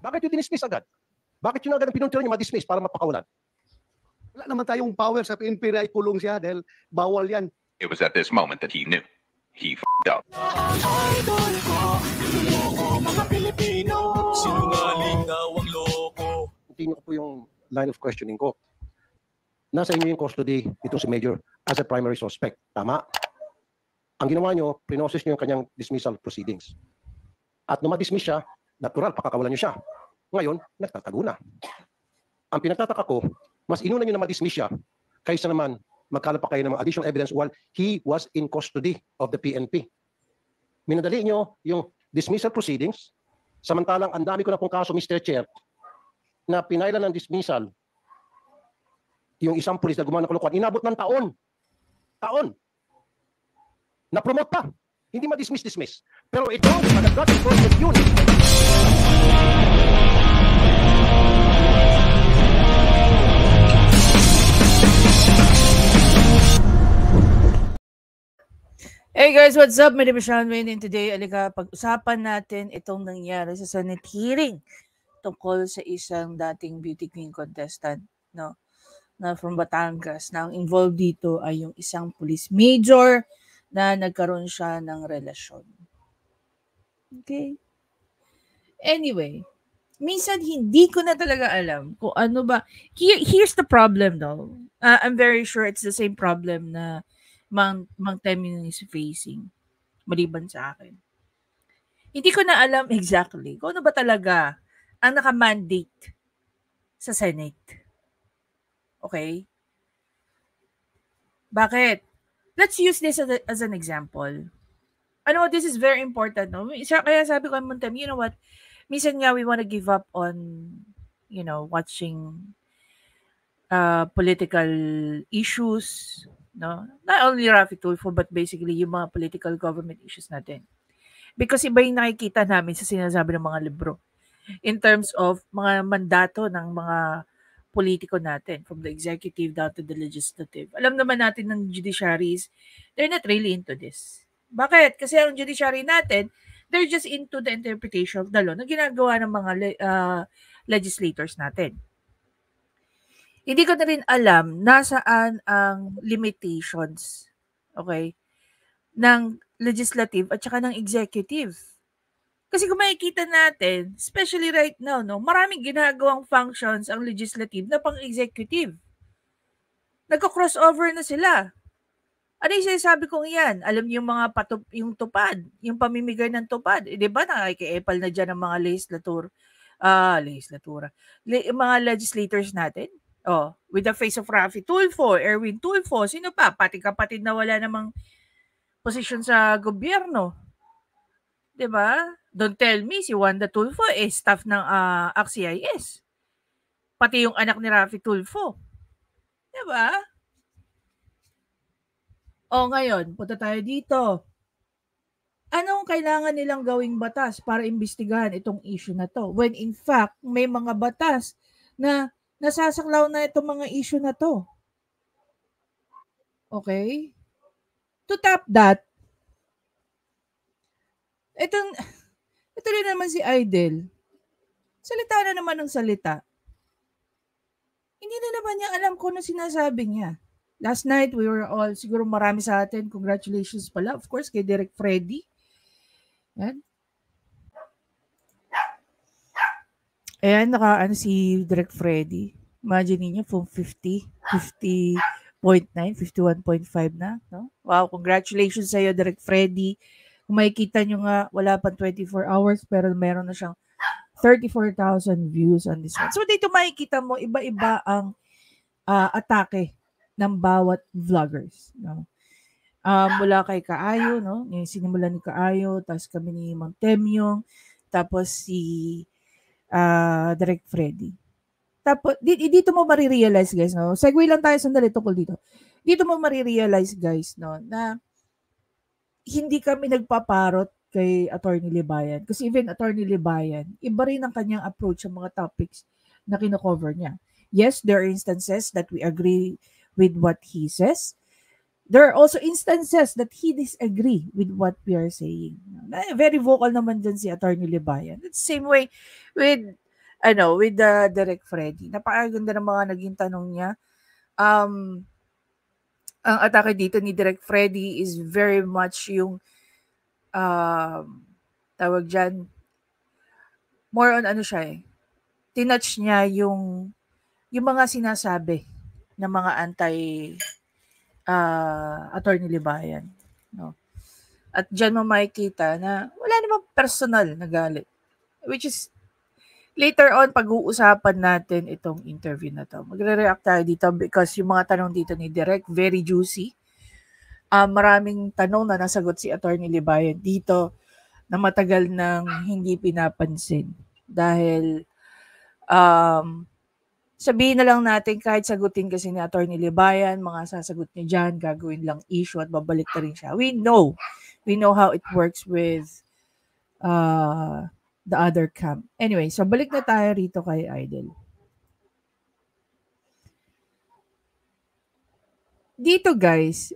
Bakit yung dinismiss agad? Bakit yun agad ang pinuntiran yung ma-dismiss para mapakawalan? Wala naman tayong power sa PNP na ikulong siya dahil bawal yan. It was at this moment that he knew. He f***ed up. Continue ko po yung line of questioning ko. Nasa inyo yung custody itong si Major as a primary suspect. Tama? Ang ginawa nyo, pinoses nyo yung kanyang dismissal proceedings. At nung ma-dismiss siya, natural, pakakawalan nyo siya. Ngayon, nagtatago na. Ang pinagtataka ko, mas inuna nyo na ma-dismiss siya kaysa naman magkalap pa kayo ng mga additional evidence while he was in custody of the PNP. Minadali nyo yung dismissal proceedings, samantalang ang dami ko na pong kaso, Mr. Chair, na pinailan ng dismissal yung isang pulis na gumawa ng kalokohan, inabot ng taon. Taon. Na-promote pa. Hindi ma-dismiss. Pero ito, madagat process yun. Hey guys, what's up? My name is Sean Wayne and today, alika, pag-usapan natin itong nangyari sa Senate hearing tungkol sa isang dating beauty queen contestant, no, na from Batangas. Na ang involved dito ay yung isang police major na nagkaroon siya ng relasyon. Okay? Anyway, minsan hindi ko na talaga alam kung ano ba. Here's the problem though. I'm very sure it's the same problem na Mang Temyong is facing, maliban sa akin. Hindi ko na alam exactly kung ano ba talaga ang naka-mandate sa Senate. Okay? Bakit? Let's use this as an example. Ano, this is very important, no? Kaya sabi ko, Montem, you know what? Minsan nga we want to give up on, watching political issues, no? Not only Raffy Tulfo, but basically yung mga political government issues natin. Because iba yung nakikita namin sa sinasabi ng mga libro in terms of mga mandato ng mga politiko natin, from the executive down to the legislative. Alam naman natin ng judiciaries, they're not really into this. Bakit? Kasi ang judiciary natin, they're just into the interpretation of the law na ginagawa ng mga legislators natin. Hindi ko na rin alam nasaan ang limitations, okay, ng legislative at saka ng executive. Kasi kung makikita natin, especially right now, no, maraming ginagawang functions ang legislative na pang-executive. Nagko-crossover na sila. Ano yung sinasabi kong iyan? Alam niyo yung mga yung tupad, yung pamimigay ng tupad. Di ba nakikiepal na dyan ang mga mga legislators natin? Oh, with the face of Raffy Tulfo, Erwin Tulfo, sino pa? Pati kapatid na wala namang posisyon sa gobyerno. 'Di ba? Don't tell me si Wanda Tulfo staff ng ACT-CIS. Pati yung anak ni Raffy Tulfo. 'Di ba? O ngayon, punta tayo dito. Anong kailangan nilang gawing batas para imbestigahan itong issue na to? When in fact, may mga batas na nasasaklaw na itong mga issue na to. Okay? To top that, ito rin naman si Idol. Salita na naman ng salita. Hindi na naman niya alam kung ano sinasabi niya. Last night, we were all, siguro marami sa atin, congratulations pala, of course, kay Direk Freddy. Yan. Ayan, si Direk Freddy. Imagine niyo from 50.9, 51.5 na. No? Wow, congratulations sa iyo, Direk Freddy. Kung makikita nyo nga, wala pang 24 hours, pero meron na siyang 34,000 views on this one. So dito makikita mo, iba-iba ang atake ng bawat vloggers. No? Mula kay Kaayo, no? Yung sinimulan ni Kaayo, tapos kami ni Mang Temyong, tapos si Direk Freddy. Tapos, dito mo marirealize, guys, no? Segue lang tayo sandali tungkol dito. Dito mo marirealize, guys, no, na hindi kami nagpaparot kay Attorney Libayan. Kasi even Attorney Libayan, iba rin ang kanyang approach sa mga topics na kino-cover niya. Yes, there are instances that we agree with what he says. There are also instances that he disagree with what we are saying. Very vocal naman dyan si Attorney Libayan. It's the same way with with the Direk Freddy. Napakaganda ng mga naging tanong niya. Ang atake dito ni Direk Freddy is very much yung tawag dyan, more on ano siya eh. Tinouch niya yung mga sinasabi ng mga attorney Libayan. No? At dyan mo makikita na wala namang personal na galit. Which is, later on, pag-uusapan natin itong interview na to. Magre-react tayo dito because yung mga tanong dito ni Direk, very juicy. Maraming tanong na nasagot si attorney Libayan dito na matagal nang hindi pinapansin. Dahil, sabihin na lang natin kahit sagutin kasi ni attorney Libayan, mga sasagot niya dyan, gagawin lang issue at babalik na rin siya. We know how it works with the other camp. Anyway, so balik na tayo rito kay Idol. Dito guys,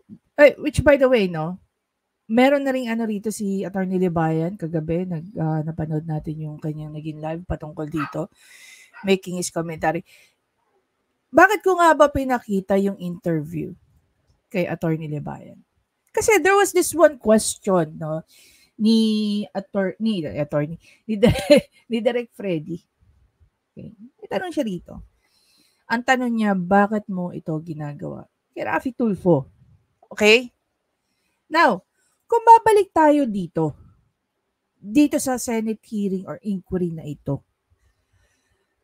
which by the way, no, meron na rin rito si attorney Libayan kagabi, napanood natin yung kanyang naging live patungkol dito, making his commentary. Bakit ko nga ba pinakita yung interview kay attorney Libayan? Kasi there was this one question, no, ni Direk Freddy. Okay. May tanong siya dito. Ang tanong niya, bakit mo ito ginagawa? Kay Raffy Tulfo. Okay? Now, kung babalik tayo dito sa Senate hearing or inquiry na ito,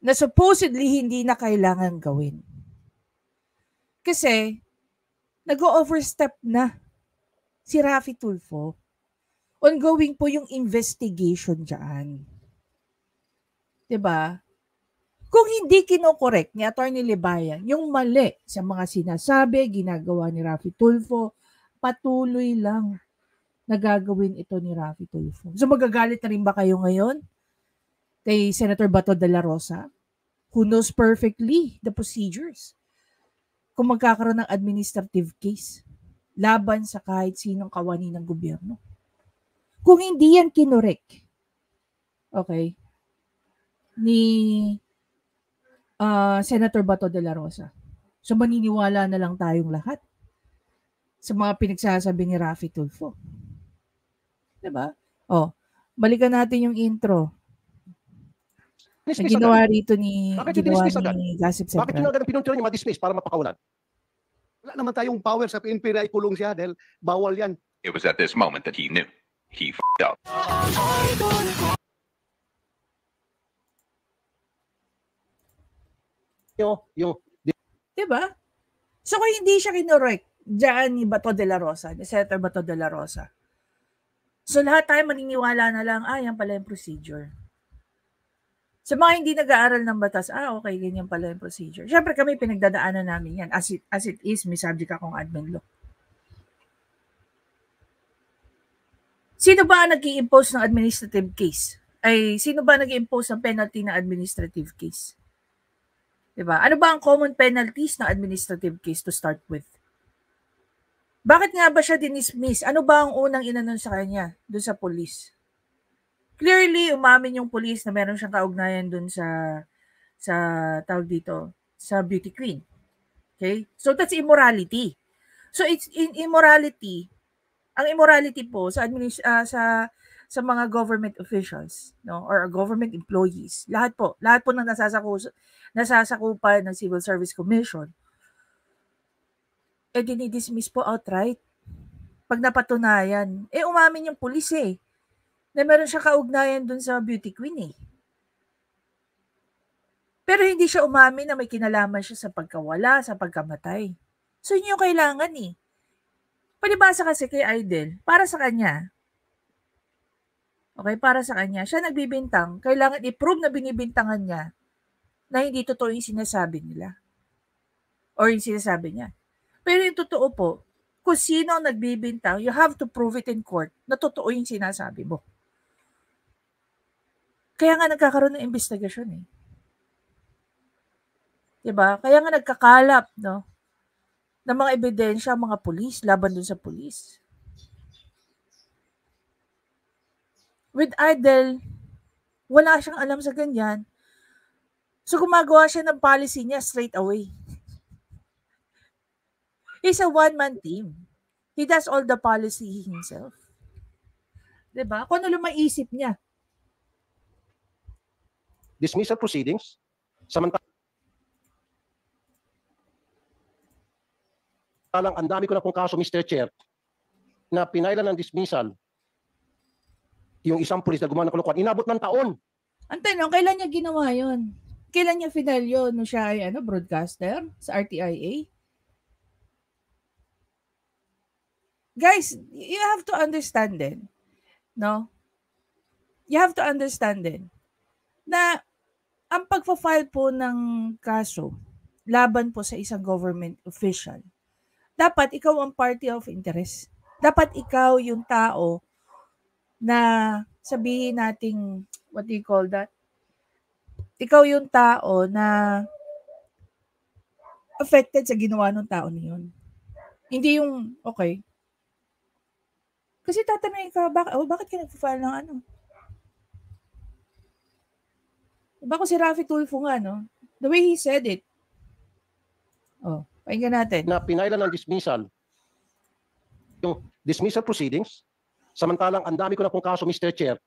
na supposedly hindi na kailangan gawin. Kasi, nag-overstep na si Raffy Tulfo. Ongoing po yung investigation dyan. Diba? Kung hindi kinokorek ni Attorney Libayan yung mali sa mga sinasabi, ginagawa ni Raffy Tulfo, patuloy lang na gagawin ito ni Raffy Tulfo. So magagalit na rin ba kayo ngayon kay Senator Bato de la Rosa, who knows perfectly the procedures, kung magkakaroon ng administrative case laban sa kahit sinong kawani ng gobyerno? Kung hindi yan kinorek, okay, ni Senator Bato de la Rosa, so maniniwala na lang tayong lahat sa mga pinagsasabi ni Raffy Tulfo. Diba? Balikan natin yung intro na ginawa rito ni Gossip Central. Bakit yun agad ang pinuntulan niya ma-dismiss para mapakawalan? Wala naman tayong power sa PNP na ikulong siya dahil bawal yan. It was at this moment that he knew. He f***ed up. Diba? So kung hindi siya kinorek dyan ni Bato de la Rosa, ni Senator Bato de la Rosa, so lahat tayo maniniwala na lang, yan pala yung procedure. Sa mga hindi nag-aaral ng batas, okay, ganyan pala yung procedure. Siyempre kami pinagdadaanan namin yan. As it is, may subject akong admin law. Sino ba ang nag-i-impose ng administrative case? Sino ba nag-i-impose ng penalty ng administrative case? Diba? Ano ba ang common penalties ng administrative case to start with? Bakit nga ba siya dinismiss? Ano ba ang unang inanon sa kanya doon sa police? Clearly, umamin yung police na meron siyang kaugnayan doon sa tawag dito, sa beauty queen. Okay? So that's immorality. So it's in immorality. Ang immorality po sa mga government officials, no, or government employees, lahat po ng nasasakupan ng Civil Service Commission, dinidismiss po outright. Pag napatunayan, umamin yung pulis na meron siya kaugnayan dun sa beauty queen Pero hindi siya umamin na may kinalaman siya sa pagkawala, sa pagkamatay. So yun yung kailangan Palibasa kasi kay Idol, para sa kanya. Okay, para sa kanya. Siya nagbibintang, kailangan i-prove na binibintangan niya na hindi totoo yung sinasabi nila. Or yung sinasabi niya. Pero yung totoo po, kung sino ang nagbibintang, you have to prove it in court na totoo yung sinasabi mo. Kaya nga nagkakaroon ng investigasyon Diba? Kaya nga nagkakalap, no, ng mga ebidensya, mga pulis, laban dun sa pulis. With Idol, wala siyang alam sa ganyan. So gumagawa siya ng policy niya straight away. He's a one-man team. He does all the policy himself. Diba? Kung ano lang maisip niya. Dismissal proceedings, samantalang ang dami ko na pong kaso, Mr. Chair, na pinailan ng dismissal yung isang pulis na gumawa ng kalokohan, inabot ng taon. Ang tanong, kailan niya ginawa yun? Kailan niya final yun? Nung siya ay broadcaster sa RTIA? Guys, you have to understand din, no? You have to understand din na ang pagpa-file po ng kaso laban po sa isang government official, dapat ikaw ang party of interest. Dapat ikaw yung tao na sabihin nating, what do you call that? Ikaw yung tao na affected sa ginawa ng tao niyon. Hindi yung, okay. Kasi tatanungin ka, bakit ka nagpa-file ng ano? Diba kung si Raffy Tulfo nga, no? The way he said it. Oh, pakinggan natin. Na pinailan ng dismissal, yung dismissal proceedings, samantalang ang dami ko na pong kaso, Mr. Chair.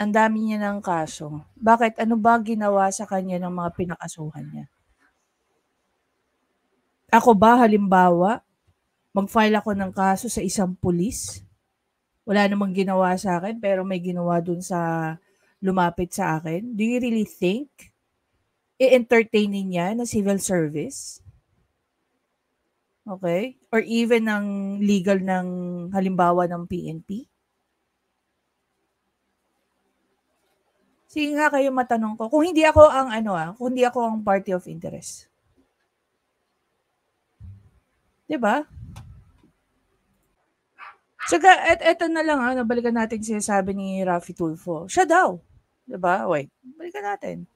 Ang dami niya ng kaso. Bakit? Ano ba ginawa sa kanya ng mga pinakasuhan niya? Ako ba, halimbawa, mag-file ako ng kaso sa isang pulis? Wala namang ginawa sa akin, pero may ginawa dun sa lumapit sa akin. Do you really think i-entertainin niya na civil service? Okay? Or even ng legal ng halimbawa ng PNP? Sige nga kayo matanong ko. Kung hindi ako ang kung hindi ako ang party of interest. 'Di ba? Saka eto na lang balikan natin sinasabi ni Raffy Tulfo. Siya daw. 'Di ba? Wait, balikan natin.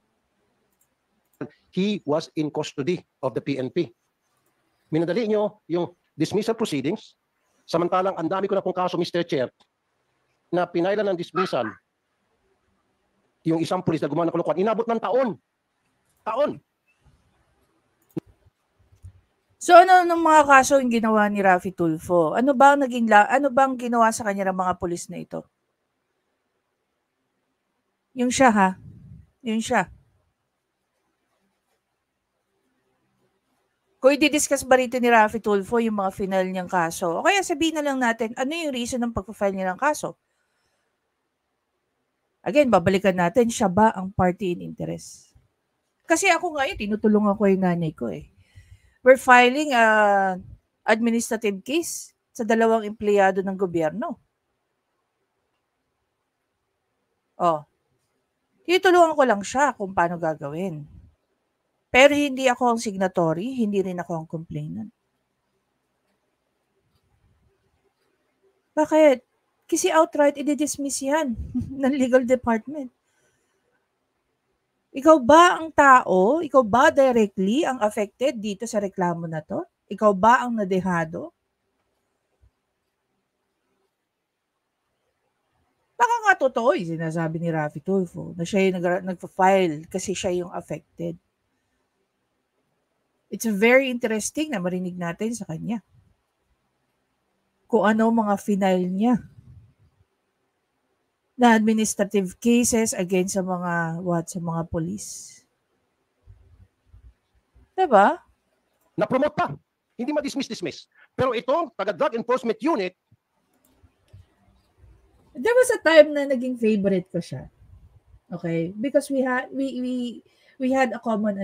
He was in custody of the PNP. Minadali nyo yung dismissal proceedings, samantalang ang dami ko na pong kaso, Mr. Chair, na pinailan ng dismissal yung isang pulis na gumawa ng kalokohan, inabot ng taon. Taon. So ano ng mga kaso yung ginawa ni Raffy Tulfo? Ano bang ginawa sa kanya ng mga pulis na ito? Yung siya ha? Yung siya. Kung i-discuss ba rito ni Raffy Tulfo yung mga final niyang kaso, o kaya sabihin na lang natin, ano yung reason ng pagpa-file niya ng kaso? Again, babalikan natin, siya ba ang party in interest? Kasi ako ngayon, tinutulungan ko yung nanay ko eh. We're filing a administrative case sa 2 empleyado ng gobyerno. Oh. Tinutulungan ko lang siya kung paano gagawin. Pero hindi ako ang signatory, hindi rin ako ang complainant. Bakit? Kasi outright i-dismiss yan ng legal department. Ikaw ba ang tao? Ikaw ba directly ang affected dito sa reklamo na to? Ikaw ba ang nadehado? Baka nga totoo yung sinasabi ni Raffy Tulfo na siya yung nagpa-file kasi siya yung affected. It's very interesting na marinig natin sa kanya. Kung ano mga final niya na administrative cases against sa mga police. Diba? Na-promote pa. Hindi ma-dismiss. Pero itong taga-drug enforcement unit, there was a time na naging favorite ko siya. Okay? Because we had a common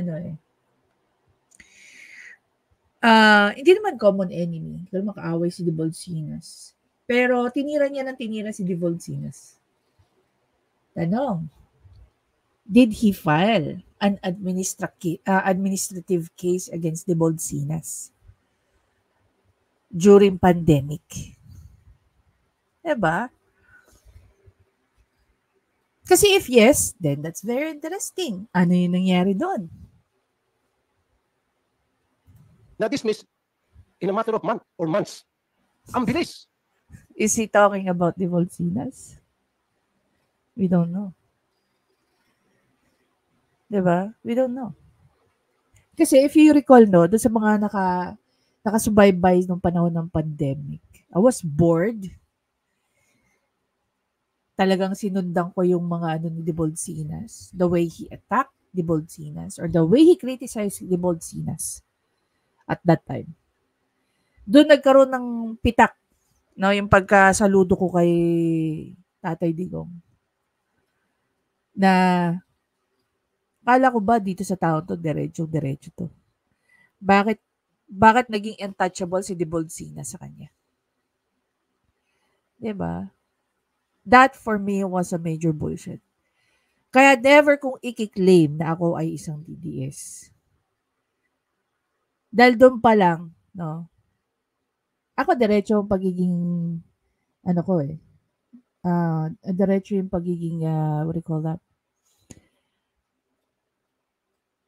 hindi naman common enemy. Pero makaaway si Devolsinas. Pero tinira si Devolsinas. Tanong, did he file an administrative case against Devolsinas during pandemic? Diba? Kasi if yes, then that's very interesting. Ano yung nangyari doon? na-dismiss in a matter of months. Ang bilis. Is he talking about Devolsinas? We don't know. Diba? We don't know. Kasi if you recall, no, doon sa mga nakasubaybay nung panahon ng pandemic, I was bored. Talagang sinundan ko yung mga ni Debolsinas, the way he attacked Debolsinas or the way he criticized Debolsinas at that time. Doon nagkaroon ng pitak, no, yung pagkasaludo ko kay Tatay Digong. Na kala ko ba dito sa taon to, diretso to. Bakit naging untouchable si Debolsinas sa kanya? Diba? That for me was a major bullshit. Kaya never kong i-claim na ako ay isang DDS. Dahil doon pa lang, no, ako diretso ang pagiging, diretso yung pagiging, what do you call that?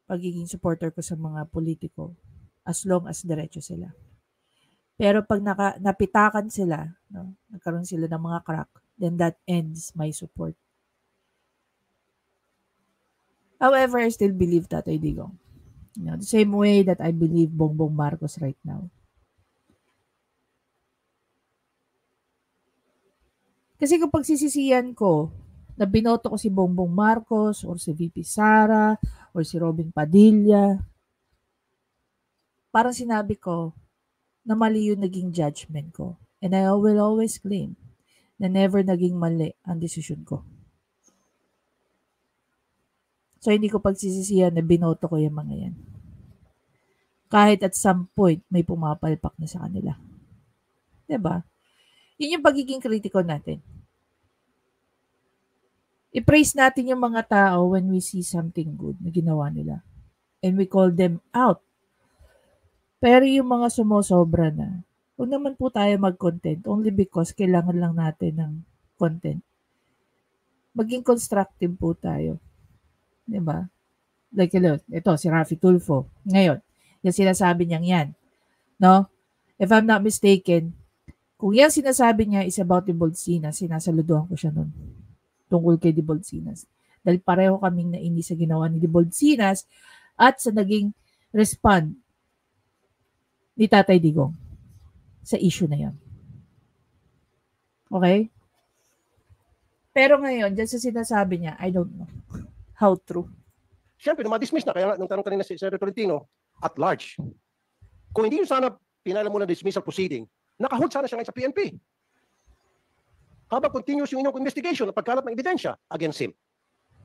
Pagiging supporter ko sa mga politiko as long as diretso sila. Pero pag napitakan sila, no, nagkaroon sila ng mga crack, then that ends my support. However, I still believe Tatay Digong. You know, the same way that I believe Bongbong Marcos right now. Kasi kung pagsisisihan ko na binoto ko si Bongbong Marcos or si VP Sara or si Robin Padilla, parang sinabi ko na mali yung naging judgment ko. And I will always claim na never naging mali ang desisyon ko. So, hindi ko pagsisisihan na binoto ko yung mga yan. Kahit at some point, may pumapalpak na sa kanila. Diba? Yun yung pagiging kritiko natin. I-praise natin yung mga tao when we see something good na ginawa nila. And we call them out. Pero yung mga sumosobra na, huwag naman po tayo mag-content only because kailangan lang natin ng content. Maging constructive po tayo. Diba? Like, ito, si Raffy Tulfo. Ngayon, yung sinasabi niyang yan. No? If I'm not mistaken, kung yan sinasabi niya is about Debolsinas, sinasaluduhan ko siya nun. Tungkol kay Debolsinas. Dahil pareho kaming nainis sa ginawa ni Debolsinas at sa naging respond ni Tatay Digong sa issue na yan. Okay? Pero ngayon, dyan sa sinasabi niya, I don't know how true. Siyempre, na-dismiss na. Kaya nung tanong kanina si Senator Tolentino, at large. Kung hindi yun sana pinala mo na dismissal proceeding, nakahold sana siya ngayon sa PNP. Habang continuous yung inyong investigation at pagkalat ng ebidensya against him.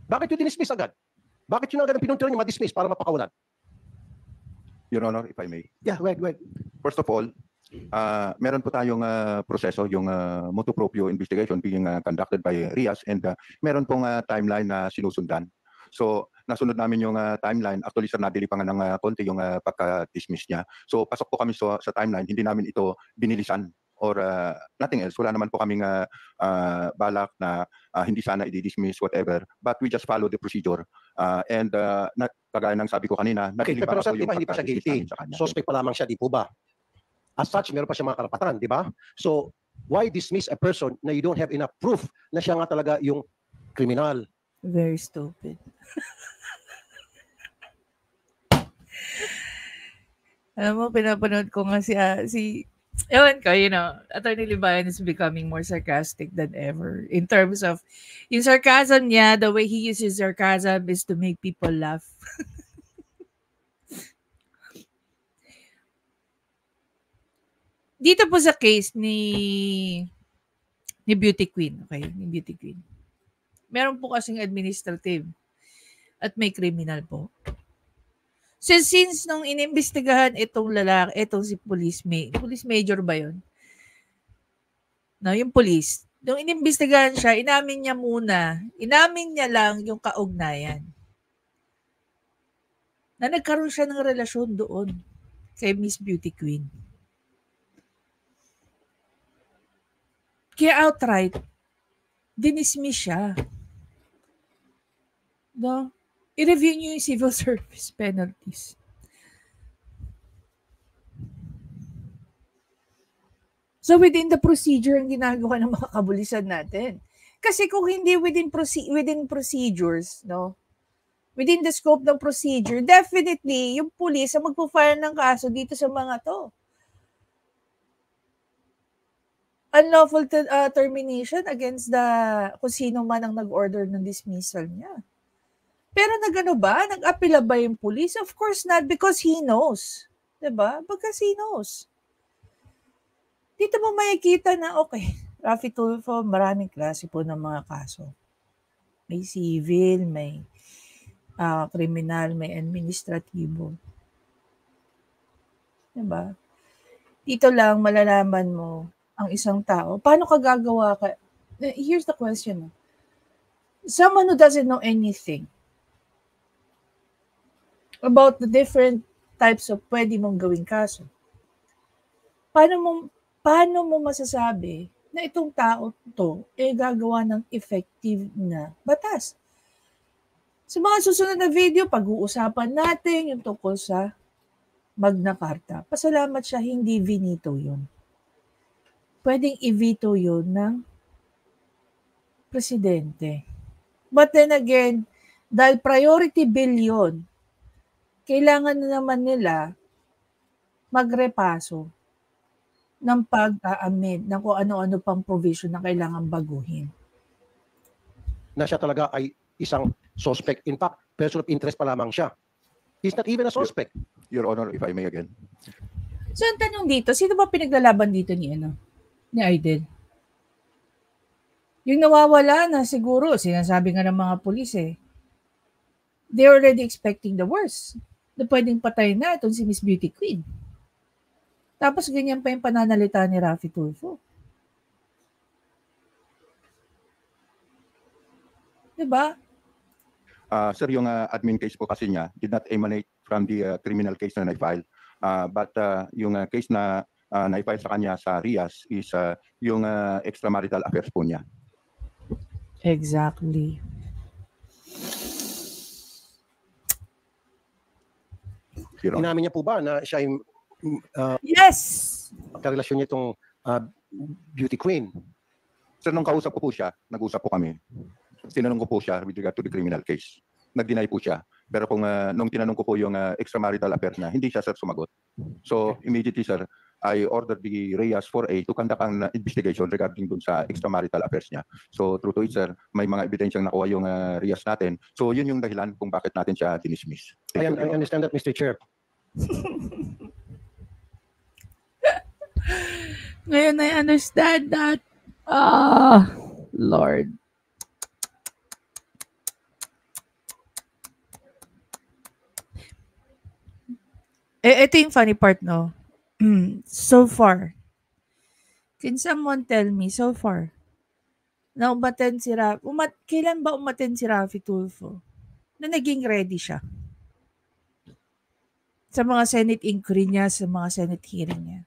Bakit yung dinismiss agad? Bakit yun agad ang pinuntulan niya ma-dismiss para mapakawalan? Your Honor, if I may. Yeah, go ahead. First of all, meron po tayong proseso, yung motu proprio investigation being conducted by RIAS and meron pong timeline na sinusundan. So, nasunod namin yung timeline. Actually, sir, nadili pa nga ng konti yung pagka-dismiss niya. So, pasok po kami sa timeline. Hindi namin ito binilisan or nothing else. Wala naman po kaming balak na hindi sana i-dismiss, whatever. But we just follow the procedure. And kagaya ng sabi ko kanina, Okay, nadili pero pa sir, po di yung ba hindi pa siya pagka-dismiss guilty? namin sa kanya. Suspect pa lamang siya, di po ba? As such, meron pa siya mga karapatan, di ba? So, why dismiss a person na you don't have enough proof na siya nga talaga yung kriminal? Very stupid. Alam mo, pinapanood ko nga ewan ko, Attorney Libayan is becoming more sarcastic than ever. In terms of, yung sarcasm niya, the way he uses sarcasm is to make people laugh. Dito po sa case ni Beauty Queen, okay? Ni Beauty Queen. Meron po kasing administrative at may criminal po. So, since nung inimbestigahan itong lalaki, itong si police major ba yun? No, yung police. Nung inimbestigahan siya, inamin niya lang yung kaugnayan. Na nagkaroon siya ng relasyon doon kay Miss Beauty Queen. Kaya outright, dinismiss siya. No? I-review niyo yung civil service penalties. So within the procedure ang ginagawa ng mga kabulisan natin. Kasi kung hindi within procedures, no? within the scope ng procedure, definitely, yung police ang magpo-file ng kaso dito sa mga to. Unlawful termination against kung sino man ang nag-order ng dismissal niya. Pero nagano ba? Nag-apela ba yung police? Of course not, because he knows. Diba? Because he knows. Dito mo makikita na, okay, Raffy Tulfo, maraming klase po ng mga kaso. May civil, may kriminal, may administratibo. Diba? Dito lang malalaman mo ang isang tao. Paano ka gagawa ka? Here's the question. Someone who doesn't know anything about the different types of pwede mong gawing kaso. Paano mo masasabi na itong tao to gagawa ng effective na batas? Sa mga susunod na video, pag-uusapan natin yung tungkol sa Magna Carta. Pasalamat siya, hindi vinito yun. Pwedeng i-veto yun ng presidente. But then again, dahil priority bill yun, kailangan na naman nila magrepaso ng pag-amend ng kung ano-ano pang provision na kailangan baguhin. Na siya talaga ay isang suspect. In fact, person of interest pa lamang siya. He's not even a suspect. Your Honor, if I may again. So, ang tanong dito, sino ba pinaglalaban dito ni Aiden? Yung nawawala na siguro, sinasabi nga ng mga pulis they're already expecting the worst. Na pwedeng patay na itong si Miss Beauty Queen. Tapos ganyan pa yung pananalita ni Raffy Tulfo. Diba? Sir, yung admin case po kasi niya did not emanate from the criminal case na na-file. But yung case na na-file sa kanya sa RIAS is yung extramarital affairs po niya. Exactly. Your Honor. Inamin niya po ba na siya yung Yes! karelasyon niya itong beauty queen? Sir, nung kausap ko po siya, nag-usap po kami. Tinanong ko po siya with regard to the criminal case. Nag-deny po siya. Pero kung nung tinanong ko po yung extramarital affair niya, hindi siya sir sumagot. So immediately sir, I ordered the RIAS 4A to conduct an investigation regarding dun sa extramarital affairs niya. So true to it sir, may mga ebidensyang nakuha yung RIAS natin. So yun yung dahilan kung bakit natin siya dinismiss. I understand that, Mr. Chair. Ngayon, I understand that. Lord. Ito yung funny part, no? So far, can someone tell me, so far, na kailan ba umattend si Raffy Tulfo? Na naging ready siya? Sa mga Senate inquiry niya, sa mga Senate hearing niya.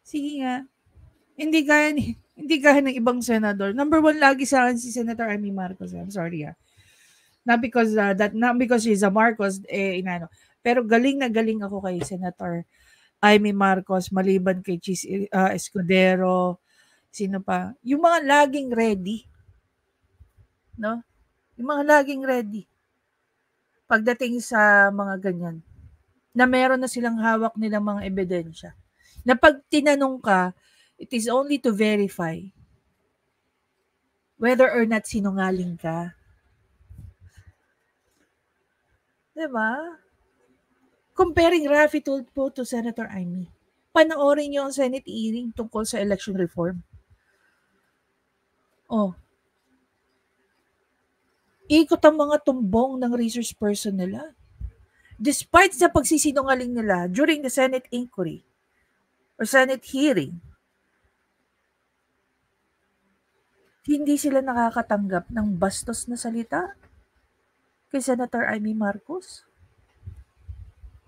Sige nga. Hindi gaya ng ibang senador. Number one lagi sa akin si Senator Amy Marcos. I'm sorry Not because she's a Marcos, Pero galing na galing ako kay Senator Amy Marcos, maliban kay Chis Escudero, sino pa? Yung mga laging ready. No? Yung mga laging ready. Pagdating sa mga ganyan. Na meron na silang hawak nilang mga ebidensya. Na pag tinanong ka, it is only to verify whether or not sinungaling ka. Diba? Comparing Raffy Tulfo to Senator Amy. Panoorin niyo ang Senate hearing tungkol sa election reform. Ikot ang mga tumbong ng research person nila. Despite sa pagsisinungaling nila during the Senate inquiry or Senate hearing, hindi sila nakakatanggap ng bastos na salita kay Senator Amy Marcos.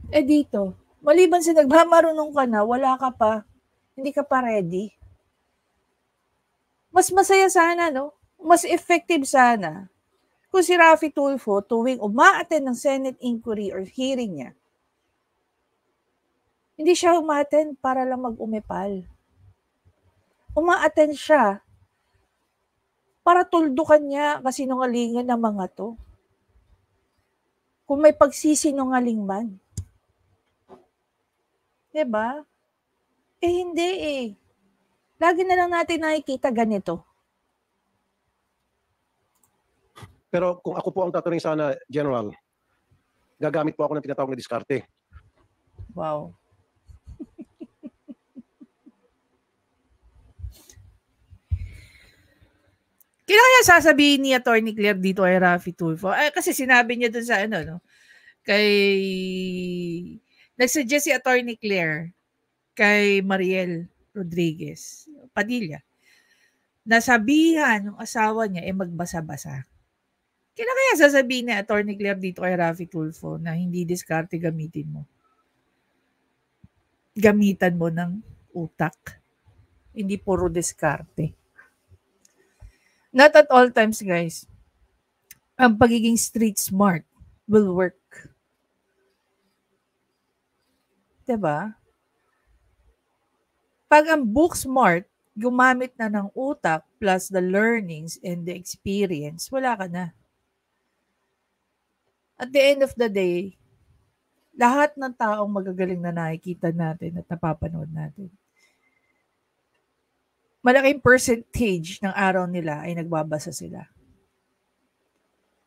Dito, maliban sa nagmamarunong ka na, wala ka pa, hindi ka pa ready. Mas masaya sana, no? Mas effective sana kung si Raffy Tulfo tuwing umaattend ng Senate inquiry or hearing niya, hindi siya umaattend para lang mag-umepal. Umaattend siya para tuldukan niya kasinungalingan ng mga to. Kung may pagsisinungaling man. Diba? Hindi eh. Lagi na lang natin nakikita ganito. Pero kung ako po ang tatanungin sana, General, gagamit po ako ng tinatawag na diskarte. Wow. Kaya sasabihin ni Attorney Claire dito ay Raffy Tulfo? Kasi sinabi niya dun sa no? Kay nagsuggest si Attorney Claire kay Mariel Rodriguez Padilla. Nasabihan ng asawa niya magbasa-basa. Kaya sasabihin ni Attorney Claire dito kay Raffy Tulfo na hindi diskarte gamitin mo. Gamitan mo ng utak. Hindi puro diskarte. Not at all times, guys. Ang pagiging street smart will work. Diba? Pag ang book smart, gumamit na ng utak plus the learnings and the experience, wala ka na. At the end of the day, lahat ng taong magagaling na nakikita natin at napapanood natin, malaking percentage ng araw nila ay nagbabasa sila.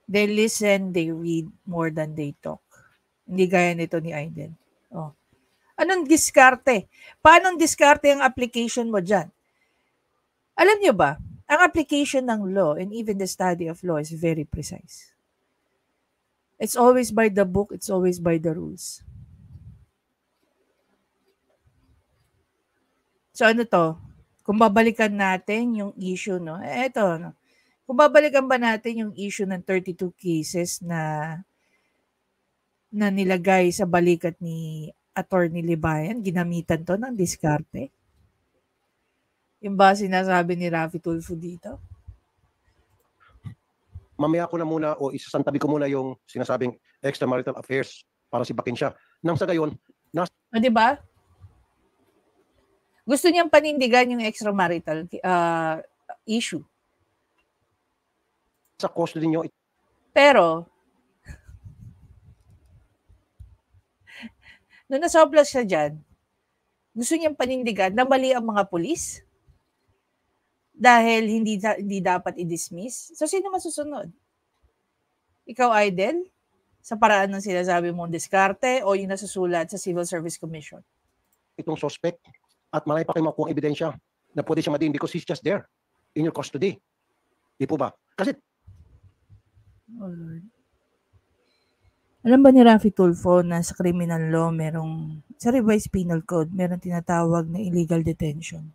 They listen, they read more than they talk. Hindi gaya nito ni Aiden. Oh. Anong diskarte? Paano diskarte ang application mo dyan? Alam niyo ba, ang application ng law and even the study of law is very precise. It's always by the book, it's always by the rules. So ano to? Kung babalikan natin yung issue, no? Eto, no? Kung babalikan ba natin yung issue ng 32 cases na nilagay sa balikat ni Attorney Libayan, ginamitan to ng diskarte? Yung ba sinasabi ni Raffy Tulfo dito? Mamaya ko na muna o isasantabi ko muna yung sinasabing extramarital affairs para sibakin siya. Nang sa gayon, O, di ba? Gusto niyang panindigan yung extramarital issue. sa custody niyo, Pero, nung nasoblas siya dyan, gusto niyang panindigan na mali ang mga pulis dahil hindi dapat i-dismiss. So, sino masusunod? Ikaw, Aiden? Sa paraan ng sinasabi mong diskarte o yung nasusulat sa Civil Service Commission? itong suspect at malay pa kayo makuha ebidensya na pwede siya madiin because he's just there in your custody. Di po ba? Kasi Oh Lord. Alam ba ni Raffy Tulfo na sa criminal law sa revised penal code, merong tinatawag na illegal detention?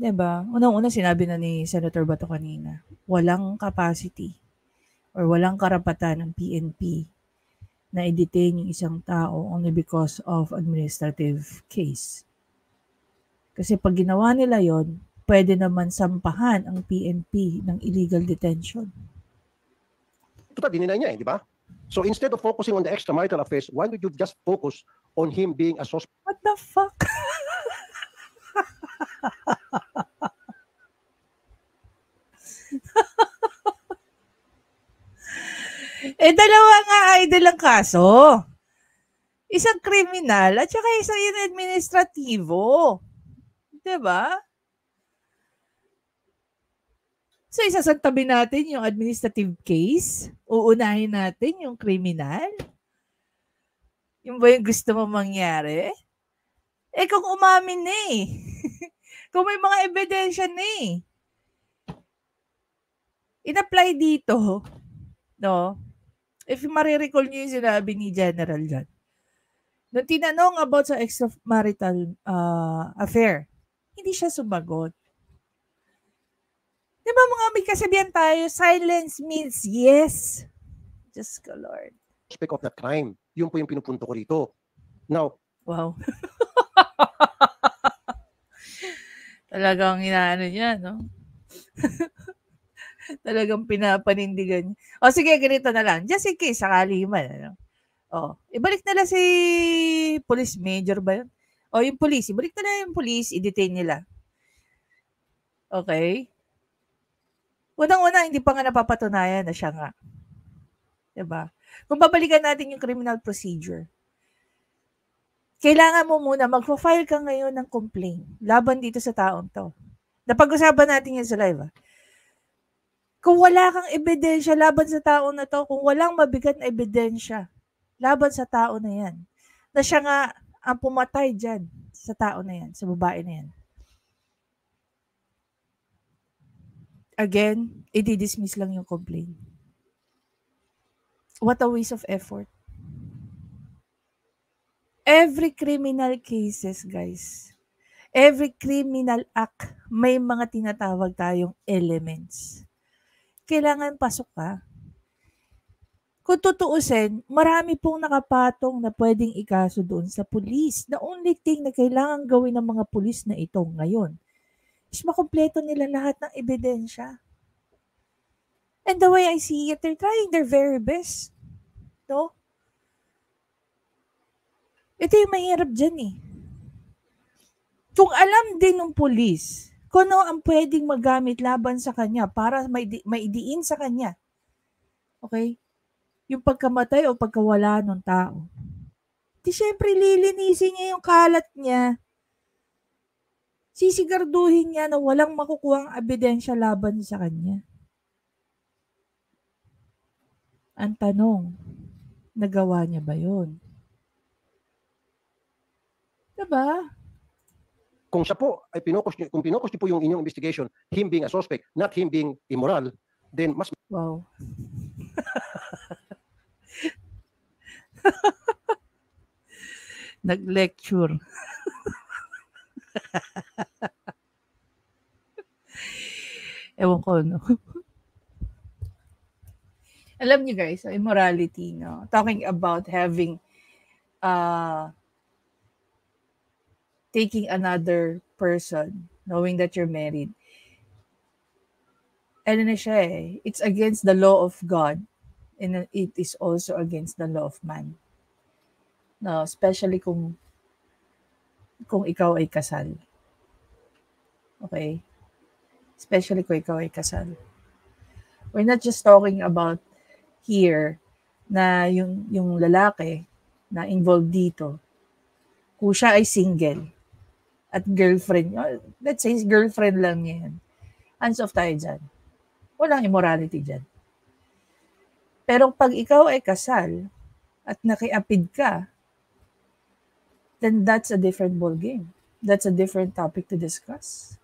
Diba? Unang-una sinabi na ni Senator Bato kanina, walang capacity or walang karapatan ng PNP na i-detain yung isang tao only because of administrative case. Kasi pag ginawa nila yon, pwede naman sampahan ang PNP ng illegal detention. total dininay niya di ba? So instead of focusing on the extramarital affairs, why would you just focus on him being a suspect? What the fuck? Dalawa nga idol ang kaso. Isang kriminal at saka isang administratibo. Diba? So, isasantabi natin yung administrative case. Uunahin natin yung kriminal. Yung ba yung gusto mo mangyari? Kung umamin na kung may mga ebidensya na in-apply dito, no? If marirecall niyo yung sinabi ni General dyan, nung tinanong about sa extramarital affair, hindi siya sumagot. Di ba mga may kasabihan tayo, silence means yes. Just ko, Lord. Suspect of that crime. Yun po yung pinupunto ko dito. Now, wow. Talagang inaano niya, no? Talagang pinapanindigan niya. O sige, ganito na lang. Just in case, sakali man. Ano? Ibalik na lang si Police Major ba yun? O yung police, ibalik nila yung police, i-detain nila. Okay? Unang-una, hindi pa nga napapatunayan na siya nga. Diba? Kung babalikan natin yung criminal procedure, kailangan mo muna, magpo-file ka ngayon ng complaint laban dito sa taong to. Napag-usapan natin yan sa live. Kung wala kang ebidensya laban sa tao na to, kung walang mabigat na ebidensya laban sa tao na yan, na siya nga ang pumatay dyan sa tao na yan, sa babae na yan. Again, i-dismiss lang yung complaint. What a waste of effort. Every criminal cases, guys, every criminal act, may mga tinatawag tayong elements. Kailangan pasok ka. Kung tutuusin, marami pong nakapatong na pwedeng ikaso doon sa pulis. The only thing na kailangan gawin ng mga pulis na ito ngayon is makumpleto nila lahat ng ebidensya. And the way I see it, they're trying their very best. No? Ito yung mahirap dyan eh. Kung alam din ng pulis kung ano ang pwedeng magamit laban sa kanya para maidiin sa kanya, okay? Yung pagkamatay o pagkawala ng tao. Di syempre lilinisin niya yung kalat niya. Sisigarduhin niya na walang makukuhang ebidensya laban sa kanya. Ang tanong, nagawa niya ba yun? Diba? Kung siya po ay kung pinokos niyo po yung inyong investigation, him being a suspect, not him being immoral, then mas Wow. Nag-lecture. Ewan ko, no? Alam niyo guys, immorality, no? Talking about having taking another person, knowing that you're married. Ano na siya eh, it's against the law of God and it is also against the law of man. No, especially kung ikaw ay kasal. Okay? Especially kung ikaw ay kasal. We're not just talking about here na yung lalaki na involved dito. Kung siya ay single at girlfriend, let's say girlfriend lang niya yan. Hands off tayo dyan. Walang immorality dyan. Pero pag ikaw ay kasal at nakiapid ka, then that's a different ballgame. That's a different topic to discuss.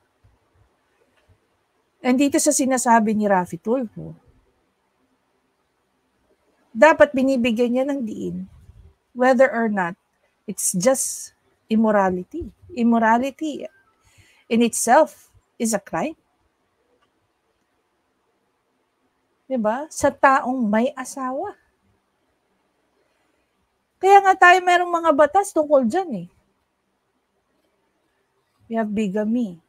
And dito sa sinasabi ni Raffy Tulfo, dapat binibigyan niya ng diin whether or not it's just immorality. Immorality in itself is a crime. Diba? Sa taong may asawa. Kaya nga tayo merong mga batas tungkol dyan eh. We have bigamy.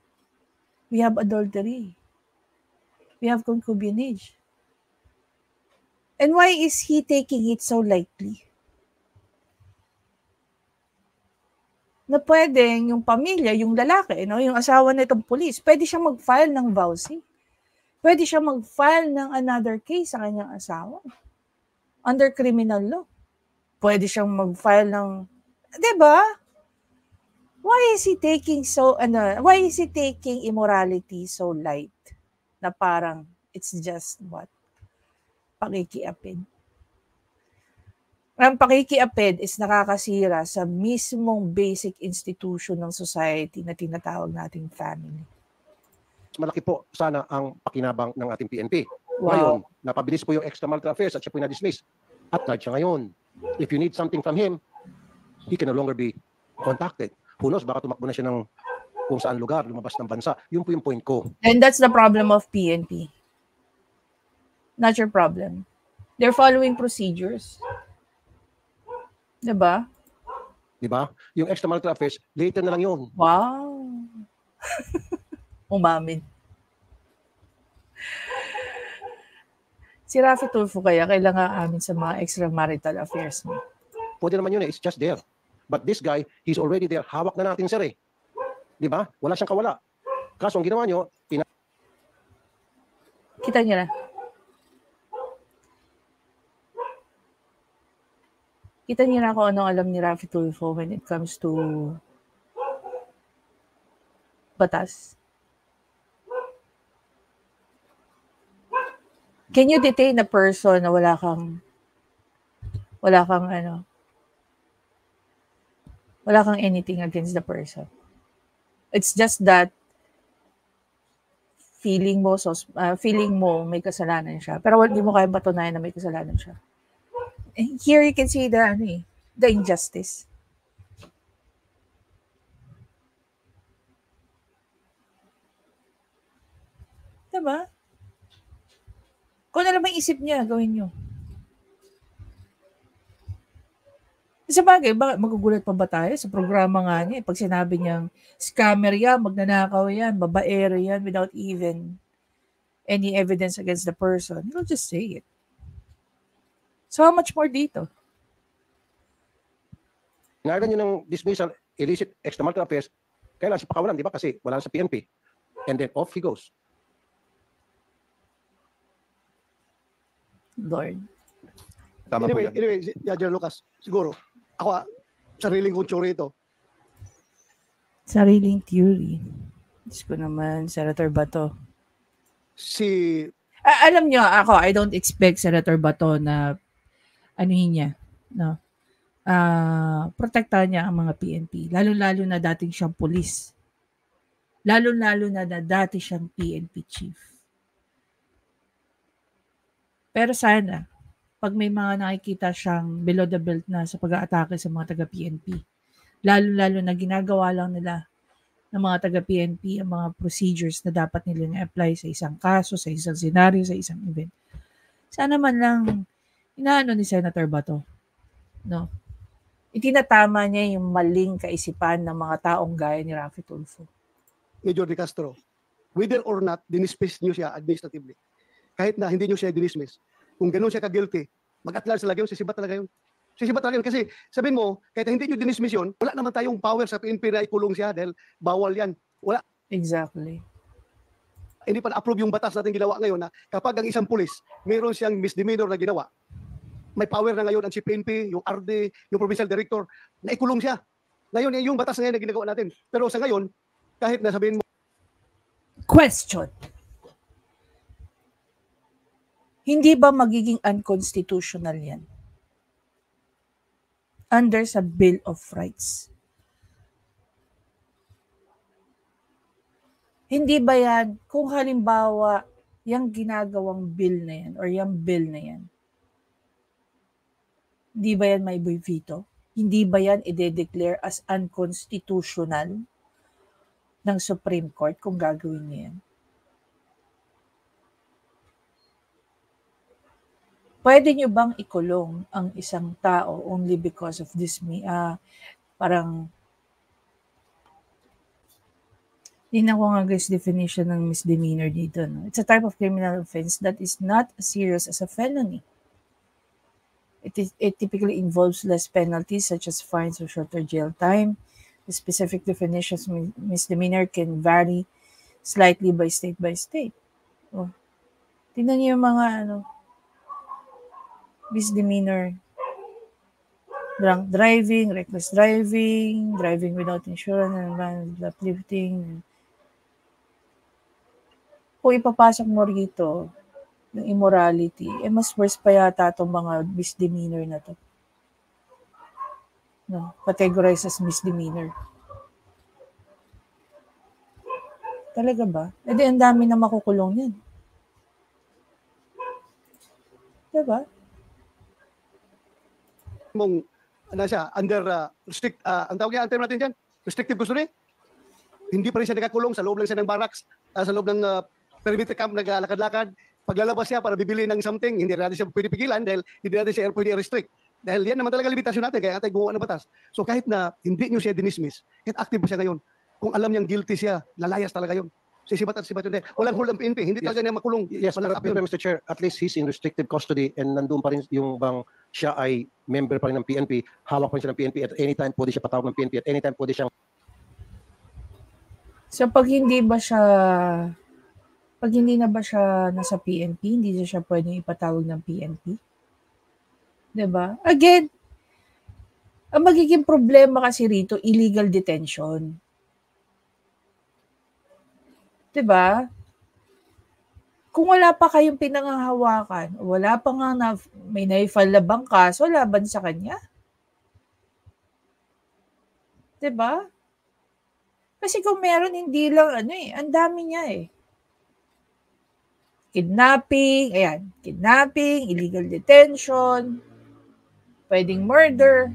We have adultery. We have concubinage. And why is he taking it so lightly? Na pwedeng yung pamilya, yung lalaki, no, yung asawa nitong pulis, pwede siyang mag-file ng vowsy. Pwede siyang mag-file ng another case sa kanyang asawa. Under criminal law. Pwede siyang mag-file ng, diba? Why is he taking immorality so light? Na parang, it's just what? Pakikiapid. Ang pakikiapid is nakakasira sa mismong basic institution ng society na tinatawag nating family. malaki po sana ang pakinabang ng ating PNP. Wow. Ngayon, napabilis po yung extramarital affairs at siya po na-dismiss. At charge siya ngayon. If you need something from him, he can no longer be contacted. Who knows, baka tumakbo na siya ng kung saan lugar, lumabas ng bansa. Yun po yung point ko. And that's the problem of PNP. Not your problem. They're following procedures. Diba? Diba? Yung extramarital affairs, later na lang yun. Wow. Umamin. Si Raffy Tulfo kaya kailangan amin sa mga extramarital affairs mo. Pwede naman yun eh. It's just there. But this guy, he's already there. Hawak na natin, sir eh. Di ba? Wala siyang kawala. Kaso ang ginawa nyo, Kita niyo na. Kita niyo na kung ano alam ni Raffy Tulfo when it comes to batas. Can you detain a person na wala kang anything against the person? It's just that feeling mo may kasalanan siya, pero hindi mo kaya patunayan na may kasalanan siya. And here you can see the injustice. Diba? Kung ano lang may isip niya, gawin niyo. Sa bagay, magugulat pa ba tayo sa programa nga niya? Pag sinabi niyang scammer yan, magnanakaw yan, babaero yan, without even any evidence against the person, he'll just say it. So how much more dito? Pinayagan nyo ng dismissal, illicit extramarital affairs, kailan siya pakawalan, di ba? Kasi wala sa PNP. And then off he goes. Lord. Tama po yan. Anyway, General Lucas, siguro, ako, sariling kong tsuri ito. Sariling theory. Diyos ko naman, Senator Bato. Alam nyo, ako, I don't expect Senator Bato na anuhin niya, no? Protektahan niya ang mga PNP. Lalo-lalo na dating siyang pulis. Lalo-lalo na dati siyang PNP chief. Pero sana, pag may mga nakikita siyang below the belt na sa pag-aatake sa mga taga-PNP, lalo-lalo na ginagawa lang nila ng mga taga-PNP ang mga procedures na dapat nila na-apply sa isang kaso, sa isang senaryo, sa isang event. Sana man lang inaano ni Senator Bato, no? Itinatama niya yung maling kaisipan ng mga taong gaya ni Raffy Tulfo. Major De Castro, whether or not dinismiss niyo siya administratively, kahit na hindi niyo siya dinismiss, kung gano'n siya ka-guilty, mag-atlar talaga yun, sisibat talaga yun. Sisibat talaga yun. Kasi sabihin mo, kahit hindi niyo dinismiss yun, wala naman tayong power sa PNP na ikulong siya dahil bawal yan. Wala. Exactly. Hindi pa na-approve yung batas natin ginawa ngayon na kapag ang isang pulis, mayroon siyang misdemeanor na ginawa, may power na ngayon ang PNP, yung RD, yung provincial director, na ikulong siya. Ngayon, yung batas ngayon na ginagawa natin. Pero sa ngayon, kahit na sabihin mo, Question. Hindi ba magiging unconstitutional yan? Under sa Bill of Rights. Hindi ba yan, kung halimbawa, yung ginagawang bill na yan, or yung bill na yan, hindi ba yan may veto? Hindi ba yan i-declare as unconstitutional ng Supreme Court kung gagawin niya yan? Pwede nyo bang ikulong ang isang tao only because of this, parang, Tingnan ko nga guys definition ng misdemeanor dito. No? It's a type of criminal offense that is not as serious as a felony. It typically involves less penalties such as fines or shorter jail time. The specific definitions of misdemeanor can vary slightly by state. Oh. Tingnan niyo yung mga misdemeanor. Drunk driving, reckless driving, driving without insurance, and uplifting. Kung ipapasok mo rito yung immorality, mas worse pa yata itong mga misdemeanor na to. No, categorized as misdemeanor. Talaga ba? E di ang dami na makukulong yan. Diba? mong siya, under ang tawag niya, ang term natin dyan, restrictive custody. Hindi pa rin siya nakakulong, sa loob lang siya ng barracks, sa loob ng perimeter camp, naglalakad-lakad. Paglalabas siya para bibili ng something, hindi natin siya pwede pigilan dahil hindi natin siya pwede restrict. Dahil yan naman talaga limitasyon natin, kaya natin gumawa ng batas. So kahit na hindi nyo siya dinismiss, kahit active pa siya ngayon, kung alam niyang guilty siya, lalayas talaga yun. Sisibat at sibat yun. Walang hold ang PNP. Hindi Yes. talaga niya makulong. Yes, Walang pero appeal. Mr. Chair, at least he's in restricted custody and nandun pa rin yung bang siya ay member pa rin ng PNP, hawak pa rin siya ng PNP, at anytime pwede siya patawag ng PNP, at anytime pwede siyang So pag hindi na ba siya nasa PNP, hindi na siya pwedeng ipatawag ng PNP? 'Di ba? Again, ang magiging problema kasi rito, illegal detention. 'Di ba? Kung wala pa kayong pinanghahawakan, wala pa nga may naifile na bang kaso laban sa kanya? 'Di ba? Kasi kung meron, hindi lang ang dami niya Kidnapping, illegal detention, pwedeng murder.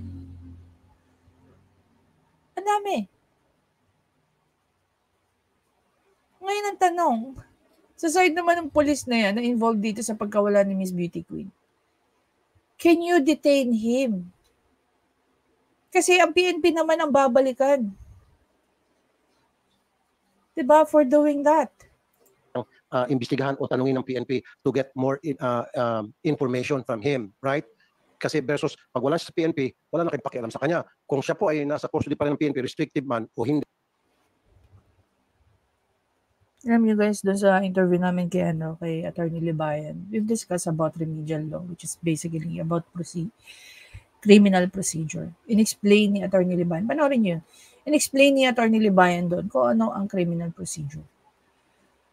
Ang dami. Ngayon ang tanong, sa side naman ng police na yan, na involved dito sa pagkawala ni Miss Beauty Queen, can you detain him? Kasi ang PNP naman ang babalikan. Diba? For doing that. imbestigahan o tanungin ng PNP to get more information from him, right? Kasi versus pag wala siya sa PNP, wala na kayong pakialam sa kanya. Kung siya po ay nasa custody pa rin ng PNP, restricted man o hindi. Alam niyo guys, doon sa interview namin kay Attorney Libayan, we've discussed about remedial law, which is basically about criminal procedure. In-explain ni Attorney Libayan, panoorin niyo yun. In-explain ni Attorney Libayan doon kung ano ang criminal procedure.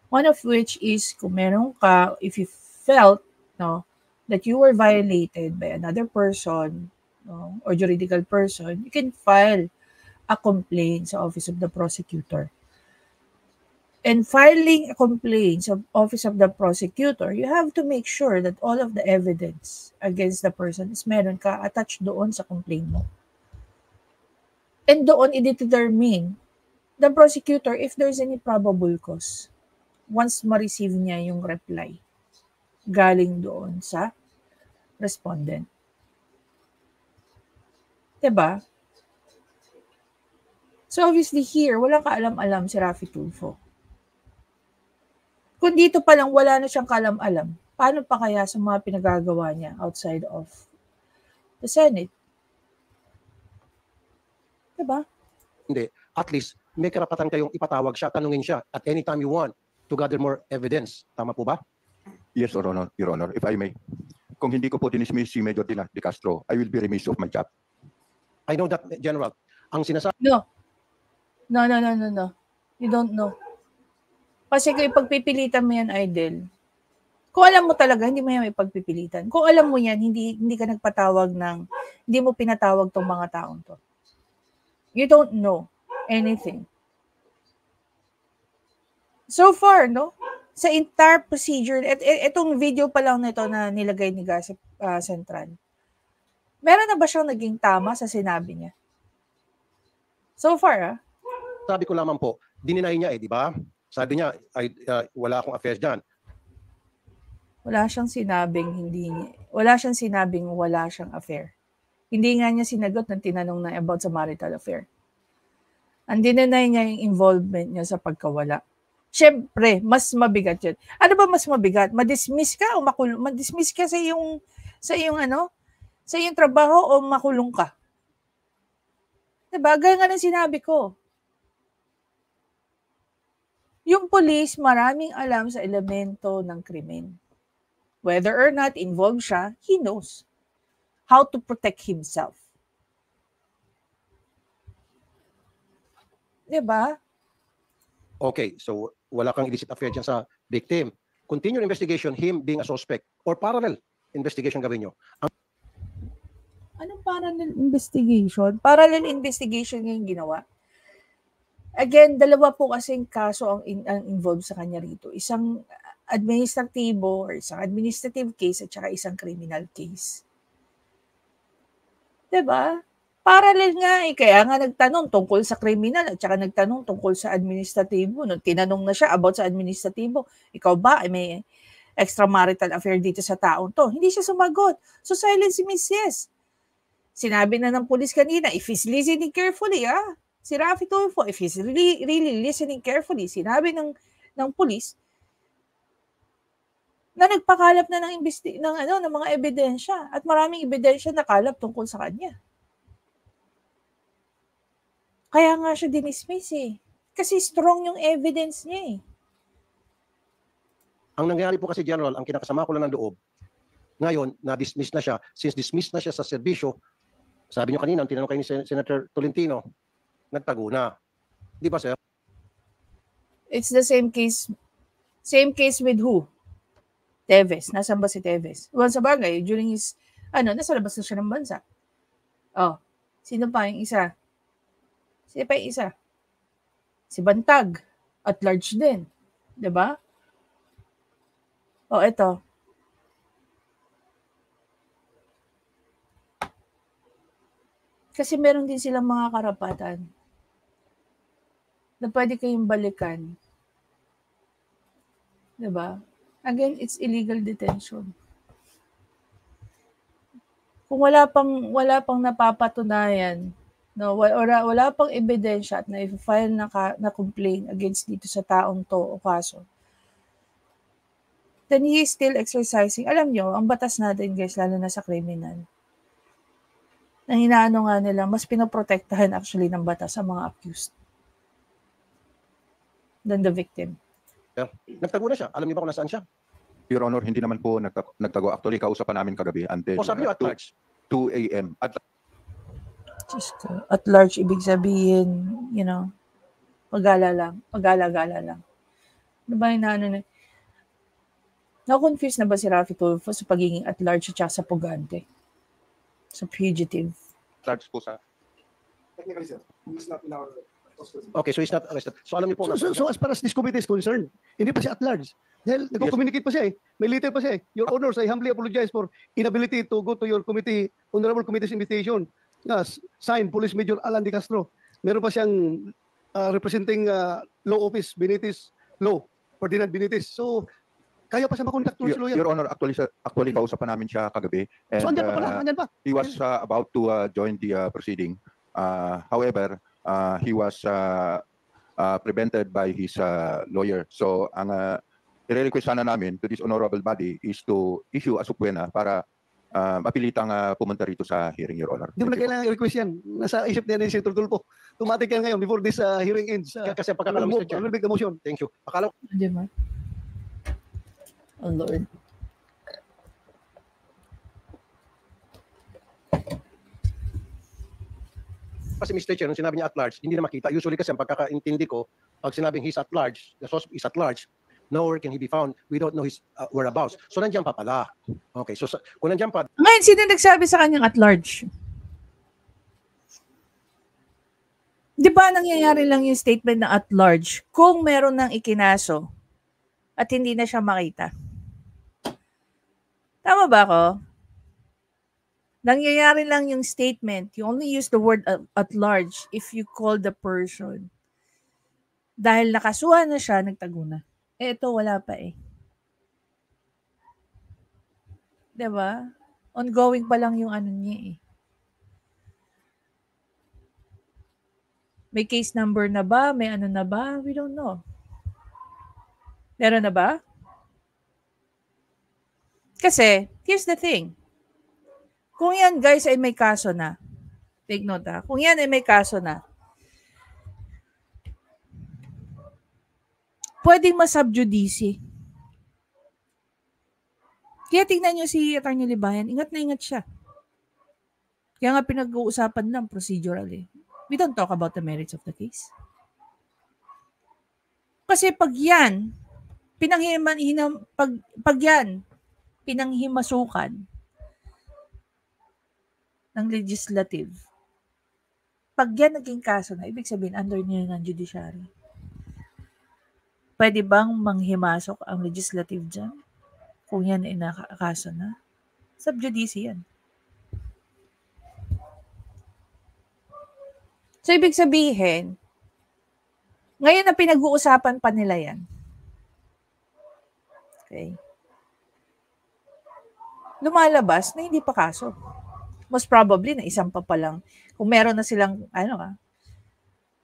One of which is kung meron ka, if you felt that you were violated by another person or juridical person, you can file a complaint sa Office of the Prosecutor. And filing a complaint sa Office of the Prosecutor, you have to make sure that all of the evidence against the person is meron ka attached doon sa complaint mo. And doon i-determine the prosecutor if there's any probable cause once ma-receive niya yung reply galing doon sa respondent. Diba? So obviously here, walang kaalam-alam si Raffy Tulfo. Kung dito pa lang wala na siyang kaalam-alam, paano pa kaya sa mga pinagagawa niya outside of the Senate? Diba? Hindi. At least, may karapatan kayong ipatawag siya, tanungin siya at anytime you want to gather more evidence. Tama po ba? Yes, Your Honor, if I may. Kung hindi ko po dinismiss si Major De Castro, I will be remiss of my job. I know that, General. Ang sinasabi, No. You don't know. Kasi kung ipagpipilitan mo yan, Idol, kung alam mo talaga, hindi mo yan ipagpipilitan. Kung alam mo yan, hindi ka nagpatawag hindi mo pinatawag tong mga taong to. You don't know anything. So far, sa entire procedure, itong video pa lang nito na nilagay ni Gossip Central, meron na ba siyang naging tama sa sinabi niya? So far, sabi ko lamang po, dininay niya di ba? Sabi niya, wala akong affairs dyan. wala siyang sinabing wala siyang affair. Hindi nga niya sinagot ng tinanong na about sa marital affair. Ang dinenay niya yung involvement niya sa pagkawala. Siyempre, mas mabigat yun. Ano ba mas mabigat? Ma-dismiss ka o makulong? Ma-dismiss ka sa iyong trabaho o makulong ka? Diba? Gaya nga ng sinabi ko. Yung police, maraming alam sa elemento ng krimen. Whether or not involved siya, he knows how to protect himself. Diba? Okay, so wala kang illicit affair dyan sa victim. Continue investigation, him being a suspect, or parallel investigation gawin nyo. Anong parallel investigation? Parallel investigation yung ginawa. Again, dalawa po kasing kaso ang involved sa kanya rito. Isang administratibo or isang administrative case at saka isang criminal case. Diba? Parallel nga kaya nga nagtanong tungkol sa criminal at saka nagtanong tungkol sa administratibo. Nung tinanong na siya about sa administratibo, ikaw ba ay may extramarital affair dito sa taong to? Hindi siya sumagot. So silence means yes. Sinabi na ng pulis kanina, if he's listening carefully, si Raffy Tulfo, if he's really listening carefully, sinabi ng ng pulis na nagpakalap na ng mga ebidensya at maraming ebidensya nakalap tungkol sa kanya. Kaya nga siya dinismiss eh. Kasi strong yung evidence niya eh. Ang nangyari po kasi, General, ang kinakasama ko lang ng loob, ngayon, na-dismiss na siya. Since dismiss na siya sa serbisyo, sabi niyo kanina, ang tinanong kayo ni Senator Tolentino, nagtago na. Di ba, sir? It's the same case. Same case with who? Teves. Nasaan ba si Teves? Well, sa bagay, during his, nasa labas na siya ng bansa. Oh, sino pa yung isa? Sino pa yung isa? Si Bantag. At large din. Diba? Oh, eto. Kasi meron din silang mga karapatan na pwede kayong balikan. Diba? Again, it's illegal detention. Kung wala pang napapatunayan, no, wala pang ebidensya at na-file na complaint against dito sa taong to o kaso, then he is still exercising. Alam nyo, ang batas natin, guys, lalo na sa criminal, na hinaano nga nila, mas pinoprotektahan actually ng batas sa mga accused than the victim. Nagtago na siya. Alam niyo ba kung nasaan siya? Your Honor, hindi naman po nagtago. Actually, kausapan namin kagabi until O sabi niyo at large? 2 a.m. At large, ibig sabihin, pag-gala lang. Ano ba yung na-confuse na ba si Raffy Tulfo sa pagiging at large at sa pugante? Sa fugitive? Large po sa... Technically, sir, he's not in our custody. Okay, so he's not arrested. So alam niyo po, So as far as this committee is concerned, hindi pa siya at large. Dahil nagko-communicate pa siya eh. May letter pa siya eh. Your Honors, I humbly apologize for inability to go to your committee, honorable committee's invitation. Yes, signed, Police Major Alan De Castro. Meron pa siyang representing law office, Benitez Law, Ferdinand Benitez. So, kaya pa siya makontak to lawyer. Your Honor, actually kausapan namin siya kagabi. And, So, andyan pa pala, andyan pa. he was about to join the proceeding. However, he was prevented by his lawyer. So, ang i-request sana namin to this honorable body is to issue a subpoena para mapilitang pumunta rito sa hearing, Your Honor. Hindi mo na kailangan request yan. Nasa isip niya ni Senator Tulfo. Tumatik yan ngayon before this hearing ends. kasi ang pagkakalam, Mr. Chair. I will make the motion. Thank you. Akala ko, Di ba? Oh, Lord. kasi Mr. Chair, nung sinabi niya at large, hindi na makita. Usually kasi ang pagkakaintindi ko, pag sinabing he's at large, the suspect is at large, nowhere can he be found. We don't know his whereabouts. So nandiyan pa pala. Okay, so kung nandiyan pa, Ngayon, sino nagsabi sa kanyang at large? Di ba nangyayari lang yung statement na at large kung meron ng ikinaso at hindi na siya makita? Tama ba ako? Nangyayari lang yung statement. You only use the word at large if you call the person. Dahil nakasuhan na siya, nagtago na. Ito, wala pa eh. Diba? Ongoing pa lang yung ano niya eh. May case number na ba? May ano na ba? We don't know. Meron na ba? Kasi, here's the thing. Kung yan, guys, ay may kaso na. Take note ha. Kung yan ay may kaso na, pwedeng masubjudice. Kaya tingnan nyo si Atty. Libayan, ingat na ingat siya. Kaya nga pinag-uusapan lang procedural eh. We don't talk about the merits of the case. Kasi pag yan, pinanghimasukan ng legislative, pag yan naging kaso na, ibig sabihin, under niya ng judiciary. Pwede bang manghimasok ang legislative dyan? Kung yan ay nakakaso na? Subjudice yan. So, ibig sabihin, ngayon na pinag-uusapan pa nila yan. Okay. Lumalabas na hindi pa kaso. Most probably na isang pa lang. Kung meron na silang,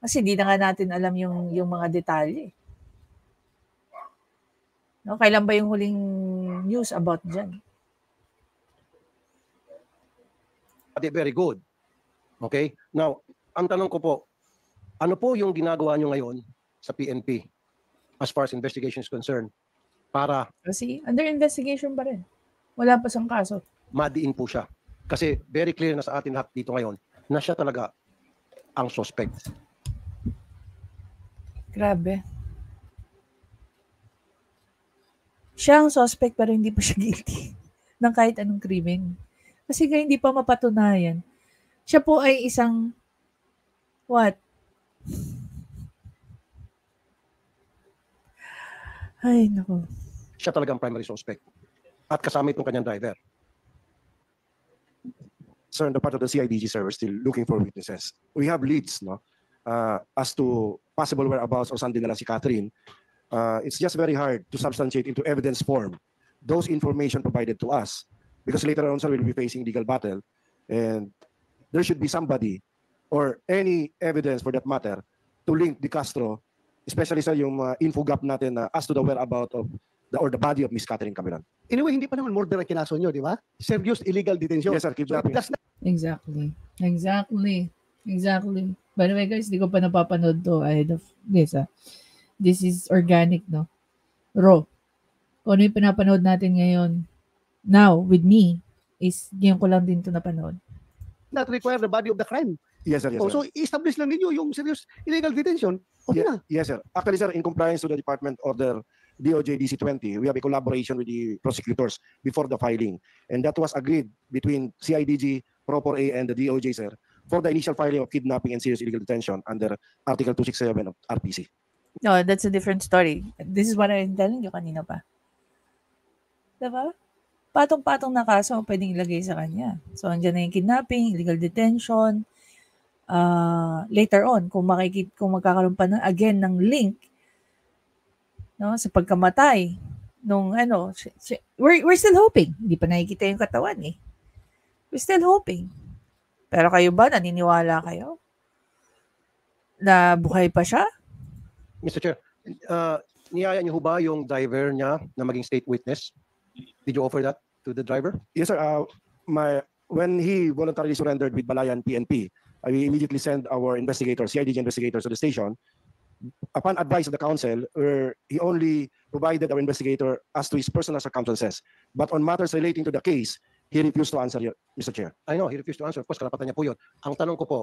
kasi hindi na nga natin alam yung mga detalye. No? Kailan ba yung huling news about dyan? Very good. Okay? Now, ang tanong ko po, ano po yung ginagawa nyo ngayon sa PNP as far as investigation is concerned para Kasi under investigation pa rin. Wala pa siyang kaso. madiin po siya? Kasi very clear na sa atin lahat dito ngayon na siya talaga ang suspect. Grabe. Siya ang suspect pero hindi pa siya guilty ng kahit anong krimen. Kasi nga hindi pa mapatunayan. Siya po ay isang what? Ay, naku. Siya talaga ang primary suspect. At kasama itong kanyang driver. Sir, on the part of the CIDG, sir, we're still looking for witnesses. We have leads, no, as to possible whereabouts of saan dinala si Catherine. It's just very hard to substantiate into evidence form those information provided to us, because later on, sir, we'll be facing legal battle, and there should be somebody or any evidence for that matter to link De Castro, especially sa yung info gap natin as to the whereabout of the body of Miss Catherine Camilan. Anyway, hindi pa naman murder ang kinaso nyo, di ba? Serious illegal detention. Yes, sir, kidnapping. That's not Exactly. By the way, guys, di ko pa napapanood to ahead of this. This is organic, no? Raw. Kung ano yung pinapanood natin ngayon, now, with me, is ngayon ko lang din to napanood. not require the body of the crime. Yes, sir. Yes, Oh, sir. so, i-establish lang ninyo yung serious illegal detention. Okay na. Yes, sir. Actually, sir, in compliance to the Department Order DOJ DC-20, we have a collaboration with the prosecutors before the filing. And that was agreed between CIDG, Proper A, and the DOJ, sir, for the initial filing of kidnapping and serious illegal detention under Article 267 of RPC. No, that's a different story. This is what I'm telling you kanina pa. Diba? Patong-patong na kaso ang pwedeng ilagay sa kanya. So, andyan na yung kidnapping, illegal detention. Later on, kung magkakaroon pa again ng link, no, sa pagkamatay nung we're still hoping. Hindi pa nakikita yung katawan eh. We're still hoping. Pero kayo ba, naniniwala kayo na buhay pa siya? Mr. Chair, niyaya niyo ho ba yung driver niya na maging state witness? Did you offer that to the driver? Yes, sir. When he voluntarily surrendered with Balayan PNP, we immediately sent our investigators, CIDG investigators, to the station. Upon advice of the council, he only provided our investigator as to his personal circumstances. But on matters relating to the case, he refused to answer, Mr. Chair. I know, he refused to answer. Of course, karapatan niya po yun. Ang tanong ko po,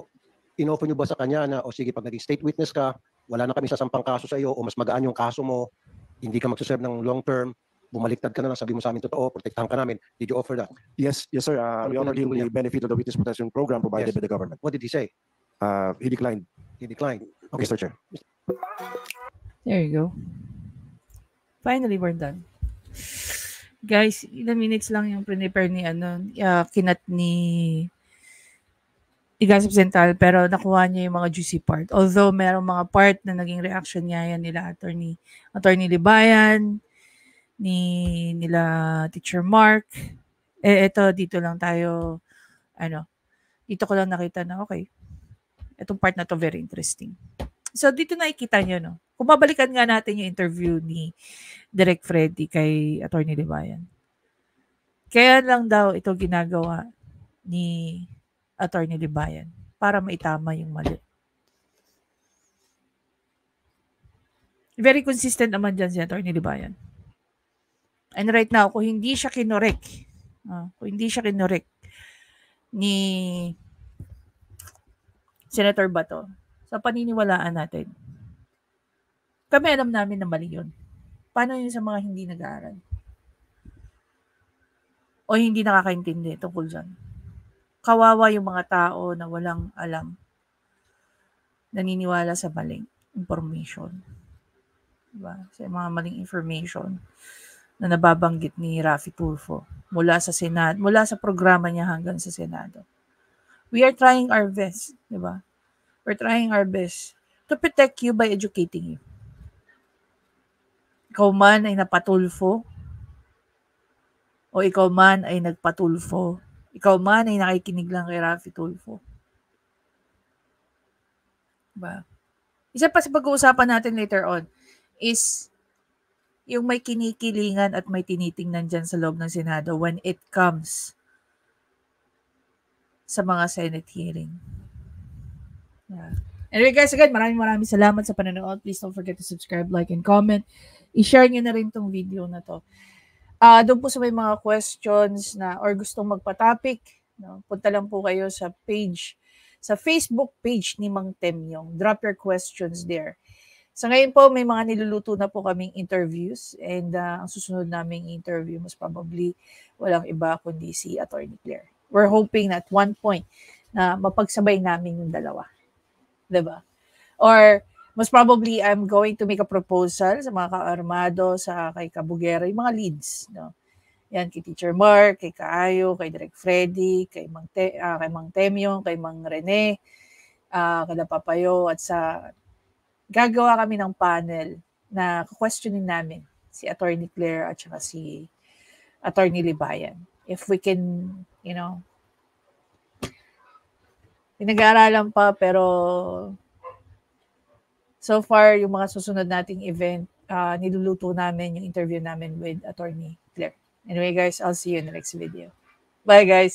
in-offer niyo ba sa kanya na, o sige, pag naging state witness ka, wala na kami sasampang kaso sa iyo, o mas magaan yung kaso mo, hindi ka magsaserve ng long term, bumaliktad ka na lang, sabi mo sa amin totoo, protektahan ka namin. Did you offer that? Yes, sir. We offered him the benefit of the witness protection program provided Yes. by the government. What did he say? He declined, He declined. Okay. Mr. Chair. There you go. Finally, we're done. Guys, ilang minutes lang yung prepare ni kinat ni Igasip Central, pero nakuha niya yung mga juicy part. Although merong mga part na naging reaction niya yan nila Attorney Libayan, nila Teacher Mark. Ito dito lang tayo dito ko lang nakita na okay. Itong part na to very interesting. So dito nakikita niyo Kung babalikan nga natin yung interview ni Direk Freddy kay Attorney Libayan. Kaya lang daw ito ginagawa ni Attorney Libayan para maitama yung mali. Very consistent naman dyan si Attorney Libayan. And right now, kung hindi siya kinorek ni Senator Bato, sa paniniwalaan natin, kami alam namin na mali yun. Paano yun sa mga hindi nag-aaral? O hindi nakakaintindi tungkol dyan? Kawawa yung mga tao na walang alam, naniniwala sa maling information. Diba? Sa mga maling information na nababanggit ni Raffy Tulfo mula sa Senado, mula sa programa niya hanggang sa Senado. We are trying our best, diba? We're trying our best to protect you by educating you. Ikaw man ay napatulfo, o ikaw man ay nagpatulfo, ikaw man ay nakikinig lang kay Raffy Tulfo. Diba? Isa pa sa pag-uusapan natin later on is yung may kinikilingan at may tinitingnan dyan sa loob ng Senado when it comes sa mga Senate hearing. Yeah. Anyway guys, again, maraming salamat sa panonood. Please don't forget to subscribe, like, and comment. I-share nyo na rin tong video na to. Doon po sa may mga questions na or gustong magpa-topic, no, punta lang po kayo sa page, sa Facebook page ni Mang Temyong. Drop your questions there. Sa ngayon po, may mga niluluto na po kaming interviews and ang susunod naming interview most probably walang iba kundi si Attorney Claire. We're hoping at one point na mapagsabay namin yung dalawa. Diba? Or most probably, I'm going to make a proposal sa mga ka-armado, sa kay Kabugera, yung mga leads. No? Yan, kay Teacher Mark, kay Kaayo, kay Direk Freddy, kay Mang Temyong, kay Mang Rene, kay Papayo, at sa gagawa kami ng panel na questionin namin si Attorney Claire at saka si Attorney Libayan. If we can, you know, pinag-aaralan pa pero so far yung mga susunod nating event, niluluto namin yung interview namin with Attorney Claire. Anyway guys, I'll see you in the next video. Bye guys!